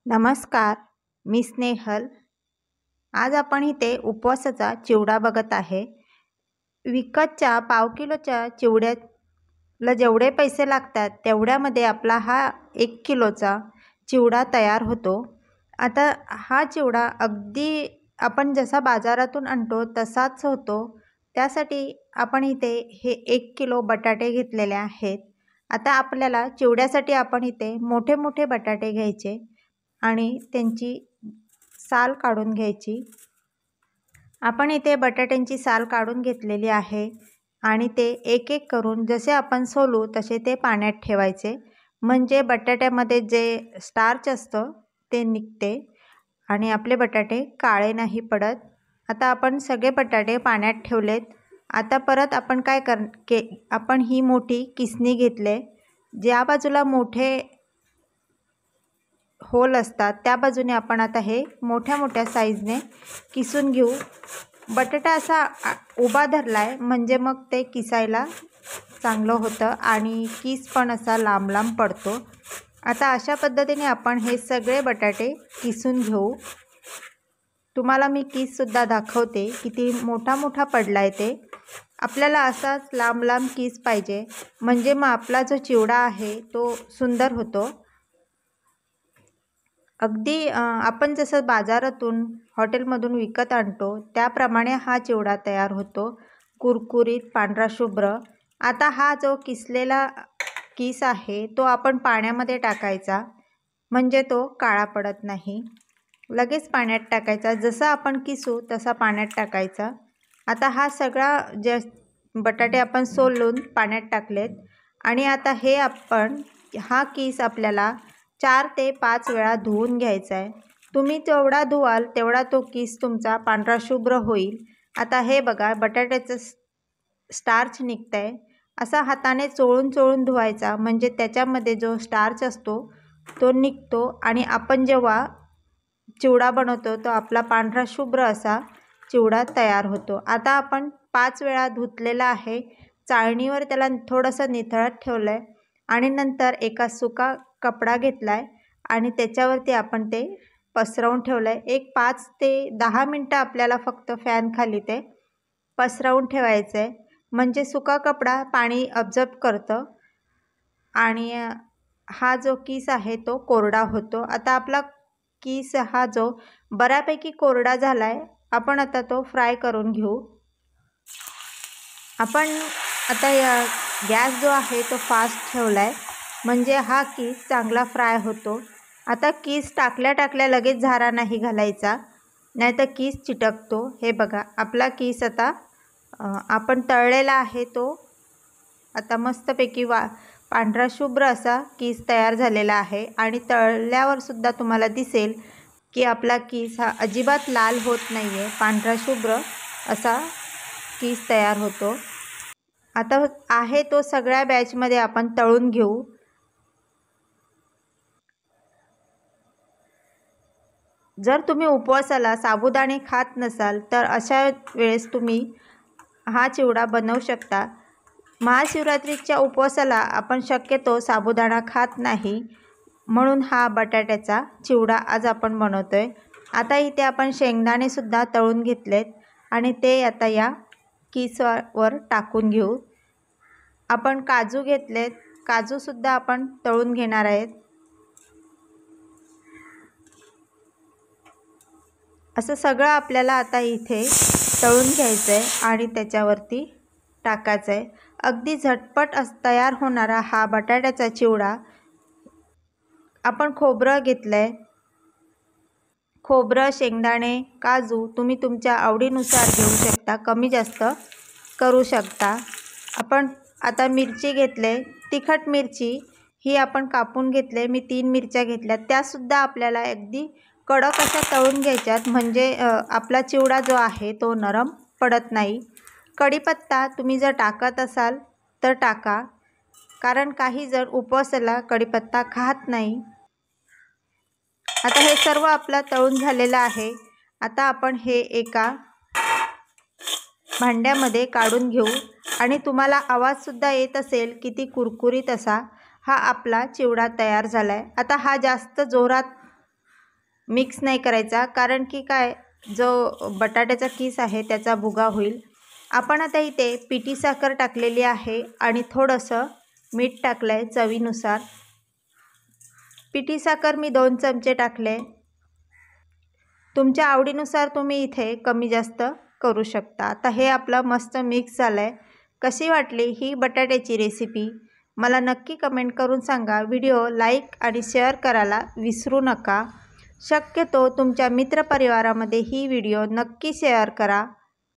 नमस्कार, मी स्नेहल. आज आपण इथे उपवासाचा चिवडा बघत आहे. विकतच्या पाव किलोच्या चिवड्याला जेवढे पैसे लागतात तेवढ्यामध्ये आपला हा 1 किलोचा चिवडा तयार होतो. आता हा चिवडा अगदी आपण जसा बाजारातून आणतो तसाच होतो. त्यासाठी आपण इथे हे 1 किलो बटाटे घेतलेले आहेत. आता आपल्याला चिवड्यासाठी आपण इथे मोठे मोठे बटाटे घ्यायचे आणि त्यांची साल काढून घ्यायची. आपण इथे बटाट्यांची साल काढून घेतलेली आहे आणि ते एक एक करून जसे आपण सोलू तसे ते पाण्यात ठेवायचे, म्हणजे बटाट्यामध्ये जे स्टार्च असतं ते निघते आणि आपले बटाटे काळे नाही पडत. आता आपण सगळे बटाटे पाण्यात ठेवलेत. आता परत आपण काय आपण ही मोठी किसणी घेतले. ज्या बाजूला मोठे होल असतात त्या बाजूने आपण आता हे मोठ्या मोठ्या साईजने किसून घेऊ. बटाटा असा उभा धरलाय म्हणजे मग ते किसायला चांगलं होतं आणि किस पण असा लांब लांब पडतो. आता अशा पद्धतीने आपण हे सगळे बटाटे किसून घेऊ. तुम्हाला मी किससुद्धा दाखवते किती मोठा मोठा पडलाय ते. आपल्याला असाच लांब लांब किस पाहिजे, म्हणजे मग आपला जो चिवडा आहे तो सुंदर होतो. अगदी आपण जसं बाजारातून हॉटेलमधून विकत आणतो त्याप्रमाणे हा चिवडा तयार होतो, कुरकुरीत पांढरा शुभ्र. आता हा जो किसलेला किस आहे तो आपण पाण्यामध्ये टाकायचा, म्हणजे तो काळा पडत नाही. लगेच पाण्यात टाकायचा, जसं आपण किसू तसा पाण्यात टाकायचा. आता हा सगळा जे बटाटे आपण सोलून पाण्यात टाकलेत आणि आता हे आपण हा किस आपल्याला 4 ते 5 वेळा धुवून घ्यायचा आहे. तुम्ही जेवढा धुवाल तेवढा तो किस तुमचा पांढरा शुभ्र होईल. आता हे बघा बटाट्याचं स्टार्च निघतं आहे. असा हाताने चोळून चोळून धुवायचा, म्हणजे त्याच्यामध्ये जो स्टार्च असतो तो निघतो आणि आपण जेव्हा चिवडा बनवतो तो आपला पांढरा शुभ्र असा चिवडा तयार होतो. आता आपण 5 वेळा धुतलेला आहे. चाळणीवर त्याला थोडंसं निथळत ठेवलं आहे आणि नंतर एका सुका कपडा घेतला आहे आणि त्याच्यावरती आपण ते पसरवून ठेवलं आहे. एक 5 ते 10 मिनटं आपल्याला फक्त फॅन खाली ते पसरवून ठेवायचं आहे, म्हणजे सुका कपडा पाणी अब्झॉर्ब करतं आणि हा जो किस आहे तो कोरडा होतो. आता आपला किस हा जो बऱ्यापैकी कोरडा झाला आहे, आपण आता तो फ्राय करून घेऊ. आपण आता गॅस जो आहे तो फास्ट ठेवला आहे, म्हणजे हा किस चांगला फ्राय होतो. आता किस टाकल्या टाकल्या लगेच झारा नाही घालायचा, नाहीतर किस चिटकतो. हे बघा आपला किस आता आपण तळलेला आहे तो आता मस्तपैकी पांढरा शुभ्र असा किस तयार झालेला आहे आणि तळल्यावर सुद्धा तुम्हाला दिसेल की आपला किस हा अजिबात लाल होत नाही आहे, पांढरा शुभ्र असा किस तयार होतो. आता आहे तो सगळ्या बॅचमध्ये आपण तळून घेऊ. जर तुम्ही उपवासाला साबुदाणे खात नसाल तर अशा वेळेस तुम्ही हा चिवडा बनवू शकता. महाशिवरात्रीच्या उपवासाला आपण शक्यतो साबुदाणा खात नाही, म्हणून हा बटाट्याचा चिवडा आज आपण बनवतोय. आता इथे आपण शेंगदाणेसुद्धा तळून घेतलेत आणि ते आता या किसवर टाकून घेऊ. आपण काजू घेतलेत, काजूसुद्धा आपण तळून घेणार आहेत. असं सगळं आपल्याला आता इथे तळून घ्यायचं आहे आणि त्याच्यावरती टाकायचं आहे. अगदी झटपट तयार होणारा हा बटाट्याचा चिवडा. आपण खोबरं घेतलं आहे, खोबरं, शेंगदाणे, काजू तुम्ही तुमच्या आवडीनुसार घेऊ शकता, कमी जास्त करू शकता. आपण आता मिरची घेतले, तिखट मिरची ही आपण कापून घेतले. मी 3 मिरच्या घेतल्या, त्यासुद्धा आपल्याला अगदी कडक अशा तळून घ्यायच्यात, म्हणजे आपला चिवडा जो आहे तो नरम पडत नाही. कढीपत्ता तुम्ही जर टाकत असाल तर टाका, कारण काही जण उपवासाला कढीपत्ता खात नाही. आता हे सर्व आपलं तळून झालेलं आहे. आता आपण हे एका भांड्यामध्ये काढून घेऊ आणि तुम्हाला आवाजसुद्धा येत असेल किती कुरकुरीत असा हा आपला चिवडा तयार झाला आहे. आता हा जास्त जोरात मिक्स नाही करायचा, कारण की काय जो बटाट्याचा किस आहे त्याचा भुगा होईल. आपण आता इथे पिठी साखर टाकलेली आहे आणि थोडंसं मीठ टाकलं आहे चवीनुसार. पिठी साखर मी 2 चमचे टाकले. तुमच्या आवडीनुसार तुम्ही इथे कमी जास्त करू शकता. आता हे आपलं मस्त मिक्स झालं आहे. कशी वाटली ही बटाट्याची रेसिपी मला नक्की कमेंट करून सांगा. व्हिडिओ लाईक आणि शेअर करायला विसरू नका. शक्यतो तुमच्या मित्रपरिवारामध्ये ही व्हिडिओ नक्की शेअर करा.